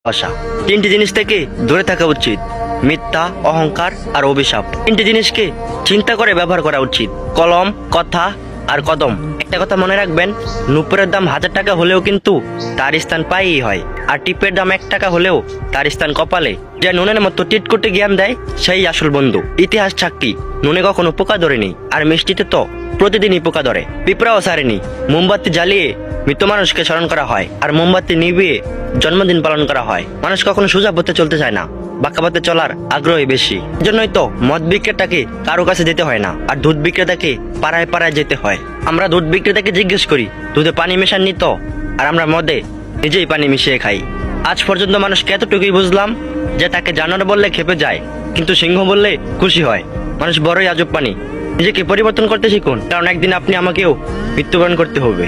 ভালোবাসা। তিনটি জিনিস থেকে দূরে থাকা উচিত: মিথ্যা, অহংকার আর অভিশাপ। তিনটি জিনিসকে চিন্তা করে ব্যবহার করা উচিত: কলম, কথা আর কদম। একটা কথা মনে রাখবেন, নুপুরের দাম 1000 টাকা হলেও কিন্তু তার স্থান পায়েই হয়, আর টিপের দাম 1 টাকা হলেও তার স্থান কপালে। যে নুনের মতো টিট করতে জ্ঞান দেয় সেই আসল বন্ধু। ইতিহাস সাক্ষী, নুনে কখনো পোকা ধরেনি, আর মিষ্টিতে তো প্রতিদিনই পোকা ধরে। পিঁপড়াও সারেনি। মোমবাতি জ্বালিয়ে মৃত মানুষকে স্মরণ করা হয়, আর মোমবাতি নিভিয়ে জন্মদিন পালন করা হয়। মানুষ কখনো সোজা পথে চলতে চায় না, বাঁকা পথে চলার আগ্রহী বেশি। এজন্যই তো মদ বিক্রেতাকে কারো কাছে যেতে হয় না, আর দুধ বিক্রেতাকে পাড়ায় পাড়ায় যেতে হয়। আমরা দুধ বিক্রেতাকে জিজ্ঞেস করি দুধে পানি মেশাননি তো, আর আমরা মদে নিজেই পানি মিশিয়ে খাই। আজ পর্যন্ত মানুষকে এতটুকুই বুঝলাম যে তাকে জানোয়ার বললে খেপে যায়, কিন্তু সিংহ বললে খুশি হয়। মানুষ বড়ই আজব প্রাণী। নিজেকে পরিবর্তন করতে শিখুন, কারণ একদিন আপনি আমাকেও মৃত্যুবরণ করতে হবে।